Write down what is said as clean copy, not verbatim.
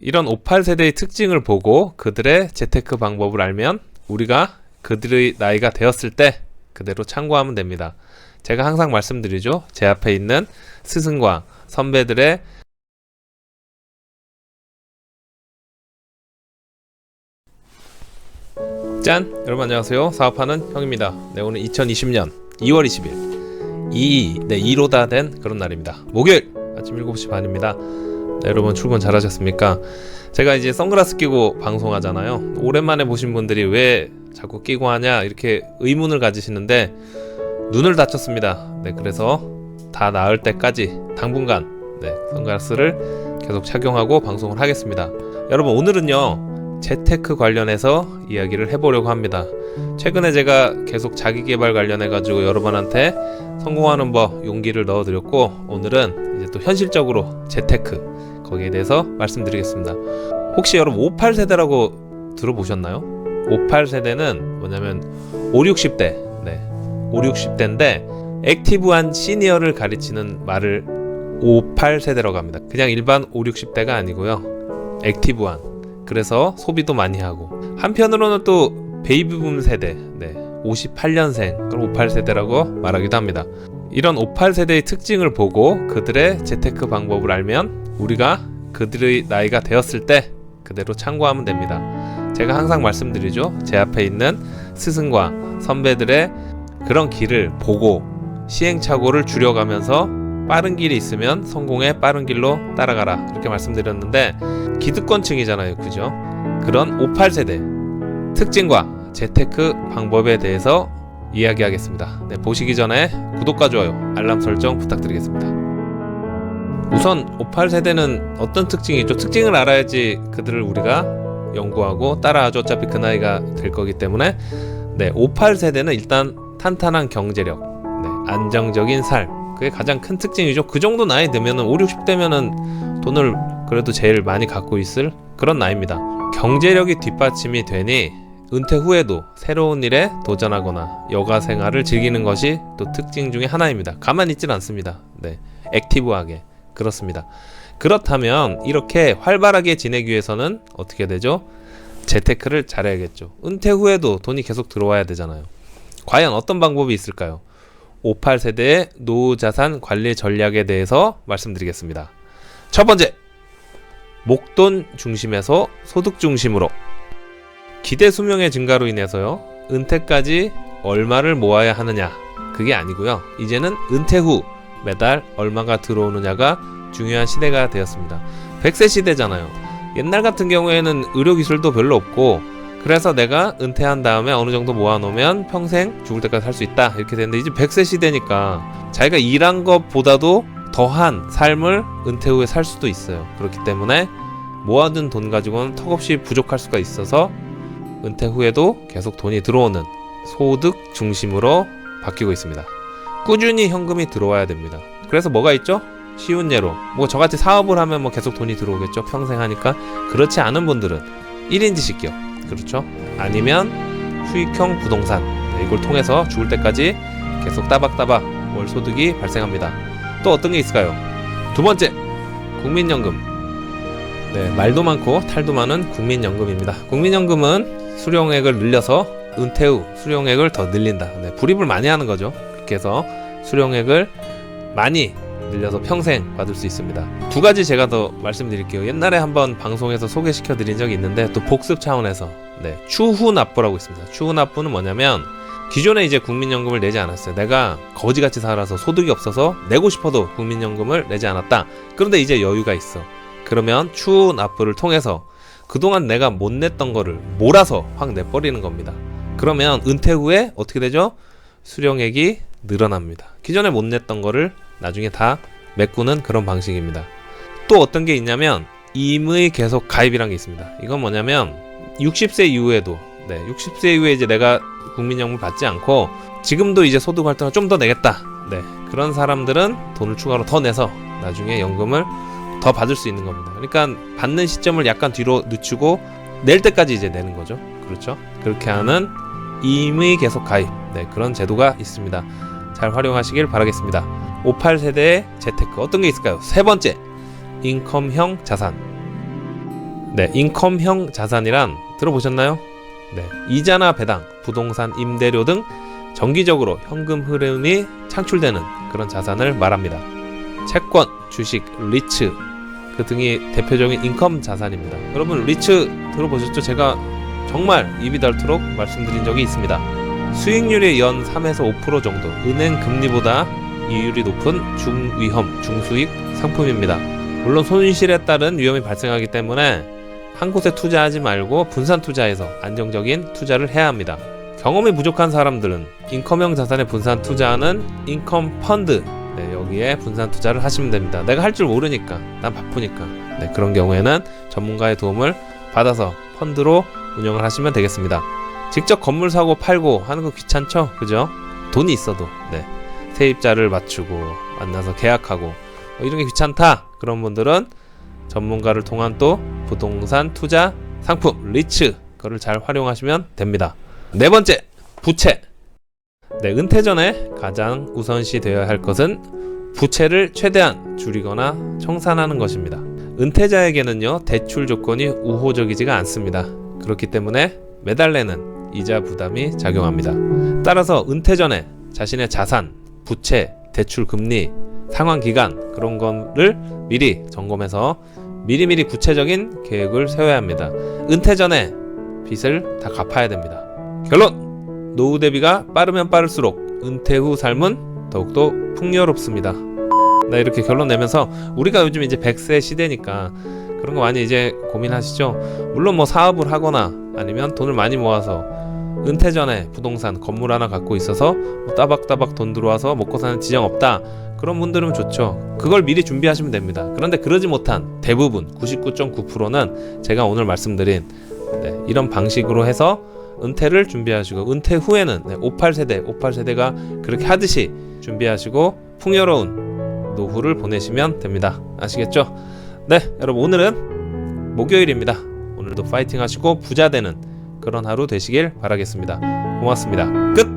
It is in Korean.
이런 58세대의 특징을 보고 그들의 재테크 방법을 알면 우리가 그들의 나이가 되었을 때 그대로 참고하면 됩니다. 제가 항상 말씀드리죠. 제 앞에 있는 스승과 선배들의 짠! 여러분 안녕하세요. 사업하는 형입니다. 네, 오늘 2020년 2월 20일 2로 다 된 그런 날입니다. 목요일 아침 7시 반입니다. 네, 여러분 출근 잘하셨습니까? 제가 이제 선글라스 끼고 방송하잖아요. 오랜만에 보신 분들이 왜 자꾸 끼고 하냐 이렇게 의문을 가지시는데 눈을 다쳤습니다. 네, 그래서 다 나을 때까지 당분간 선글라스를 계속 착용하고 방송을 하겠습니다. 여러분 오늘은요 재테크 관련해서 이야기를 해보려고 합니다. 최근에 제가 계속 자기계발 관련해가지고 여러분한테 성공하는 법 용기를 넣어드렸고 오늘은 이제 또 현실적으로 재테크 거기에 대해서 말씀드리겠습니다. 혹시 여러분 58세대라고 들어보셨나요? 58세대는 뭐냐면 5, 60대 5, 60대인데 액티브한 시니어를 가리치는 말을 58세대라고 합니다. 그냥 일반 5, 60대가 아니고요 액티브한, 그래서 소비도 많이 하고, 한편으로는 또 베이비붐 세대 58년생 그걸 58세대라고 말하기도 합니다. 이런 58세대의 특징을 보고 그들의 재테크 방법을 알면 우리가 그들의 나이가 되었을 때 그대로 참고하면 됩니다. 제가 항상 말씀드리죠. 제 앞에 있는 스승과 선배들의 그런 길을 보고 시행착오를 줄여가면서 빠른 길이 있으면 성공의 빠른 길로 따라가라 이렇게 말씀드렸는데 기득권층이잖아요, 그죠? 그런 58세대 특징과 재테크 방법에 대해서 이야기하겠습니다. 네, 보시기 전에 구독과 좋아요, 알람 설정 부탁드리겠습니다. 우선 58세대는 어떤 특징이 있죠? 특징을 알아야지 그들을 우리가 연구하고 따라하죠. 어차피 그 나이가 될 거기 때문에 58세대는 일단 탄탄한 경제력, 안정적인 삶, 그게 가장 큰 특징이죠. 그 정도 나이 되면은 5, 60대면은 돈을 그래도 제일 많이 갖고 있을 그런 나이입니다. 경제력이 뒷받침이 되니 은퇴 후에도 새로운 일에 도전하거나 여가 생활을 즐기는 것이 또 특징 중에 하나입니다. 가만히 있질 않습니다. 액티브하게. 그렇습니다. 그렇다면 이렇게 활발하게 지내기 위해서는 어떻게 되죠? 재테크를 잘해야겠죠. 은퇴 후에도 돈이 계속 들어와야 되잖아요. 과연 어떤 방법이 있을까요? 58세대의 노후자산 관리 전략에 대해서 말씀드리겠습니다. 첫 번째, 목돈 중심에서 소득 중심으로. 기대 수명의 증가로 인해서요 은퇴까지 얼마를 모아야 하느냐 그게 아니고요, 이제는 은퇴 후 매달 얼마가 들어오느냐가 중요한 시대가 되었습니다. 100세 시대잖아요. 옛날 같은 경우에는 의료기술도 별로 없고, 그래서 내가 은퇴한 다음에 어느 정도 모아놓으면 평생 죽을 때까지 살 수 있다 이렇게 되는데, 이제 100세 시대니까 자기가 일한 것보다도 더한 삶을 은퇴 후에 살 수도 있어요. 그렇기 때문에 모아둔 돈 가지고는 턱없이 부족할 수가 있어서 은퇴 후에도 계속 돈이 들어오는 소득 중심으로 바뀌고 있습니다. 꾸준히 현금이 들어와야 됩니다. 그래서 뭐가 있죠? 쉬운 예로 저같이 사업을 하면 계속 돈이 들어오겠죠, 평생 하니까. 그렇지 않은 분들은 1인지 식기업, 그렇죠? 아니면 수익형 부동산, 이걸 통해서 죽을 때까지 계속 따박따박 월 소득이 발생합니다. 또 어떤 게 있을까요? 두 번째, 국민연금. 말도 많고 탈도 많은 국민연금입니다. 국민연금은 수령액을 늘려서 은퇴 후 수령액을 더 늘린다. 불입을 많이 하는 거죠. 그렇게 해서 수령액을 많이 늘려서 평생 받을 수 있습니다. 두 가지 제가 더 말씀드릴게요. 옛날에 한번 방송에서 소개시켜 드린 적이 있는데 또 복습 차원에서 추후납부라고 있습니다. 추후납부는 뭐냐면 기존에 이제 국민연금을 내지 않았어요. 내가 거지같이 살아서 소득이 없어서 내고 싶어도 국민연금을 내지 않았다. 그런데 이제 여유가 있어. 그러면 추후납부를 통해서 그동안 내가 못 냈던 거를 몰아서 확 내버리는 겁니다. 그러면 은퇴 후에 어떻게 되죠? 수령액이 늘어납니다. 기존에 못 냈던 거를 나중에 다 메꾸는 그런 방식입니다. 또 어떤 게 있냐면 임의 계속 가입이란 게 있습니다. 이건 뭐냐면 60세 이후에도 60세 이후에 이제 내가 국민연금을 받지 않고 지금도 이제 소득 활동을 좀 더 내겠다. 그런 사람들은 돈을 추가로 더 내서 나중에 연금을 더 받을 수 있는 겁니다. 그러니까 받는 시점을 약간 뒤로 늦추고 낼 때까지 이제 내는 거죠. 그렇죠? 그렇게 하는 임의 계속 가입, 그런 제도가 있습니다. 잘 활용하시길 바라겠습니다. 58세대의 재테크 어떤 게 있을까요? 세 번째, 인컴형 자산. 네, 인컴형 자산이란 들어보셨나요? 네, 이자나 배당, 부동산 임대료 등 정기적으로 현금 흐름이 창출되는 그런 자산을 말합니다. 채권, 주식, 리츠 그 등이 대표적인 인컴 자산입니다. 여러분 리츠 들어보셨죠? 제가 정말 입이 닳도록 말씀드린 적이 있습니다. 수익률이 연 3에서 5% 정도, 은행 금리보다 이율이 높은 중위험, 중수익 상품입니다. 물론 손실에 따른 위험이 발생하기 때문에 한 곳에 투자하지 말고 분산 투자해서 안정적인 투자를 해야 합니다. 경험이 부족한 사람들은 인컴형 자산에 분산 투자하는 인컴 펀드, 네, 여기에 분산 투자를 하시면 됩니다. 내가 할 줄 모르니까, 난 바쁘니까, 네, 그런 경우에는 전문가의 도움을 받아서 펀드로 운영을 하시면 되겠습니다. 직접 건물 사고 팔고 하는 거 귀찮죠? 그죠? 돈이 있어도, 네, 세입자를 맞추고 만나서 계약하고 이런 게 귀찮다 그런 분들은 전문가를 통한 또 부동산 투자 상품 리츠, 그거를 잘 활용하시면 됩니다. 네 번째, 부채. 네, 은퇴 전에 가장 우선시 되어야 할 것은 부채를 최대한 줄이거나 청산하는 것입니다. 은퇴자에게는요, 대출 조건이 우호적이지가 않습니다. 그렇기 때문에 매달 내는 이자 부담이 작용합니다. 따라서 은퇴 전에 자신의 자산, 부채, 대출 금리, 상환 기간 그런 거를 미리 점검해서 미리미리 구체적인 계획을 세워야 합니다. 은퇴 전에 빚을 다 갚아야 됩니다. 결론! 노후 대비가 빠르면 빠를수록 은퇴 후 삶은 더욱더 풍요롭습니다. 나 이렇게 결론 내면서 우리가 요즘 이제 100세 시대니까 그런 거 많이 이제 고민하시죠? 물론 뭐 사업을 하거나 아니면 돈을 많이 모아서 은퇴 전에 부동산 건물 하나 갖고 있어서 뭐 따박따박 돈 들어와서 먹고 사는 지장 없다, 그런 분들은 좋죠. 그걸 미리 준비하시면 됩니다. 그런데 그러지 못한 대부분 99.9%는 제가 오늘 말씀드린 이런 방식으로 해서 은퇴를 준비하시고, 은퇴 후에는 58세대가 그렇게 하듯이 준비하시고 풍요로운 노후를 보내시면 됩니다. 아시겠죠? 네, 여러분 오늘은 목요일입니다. 오늘도 파이팅 하시고 부자 되는 그런 하루 되시길 바라겠습니다. 고맙습니다. 끝!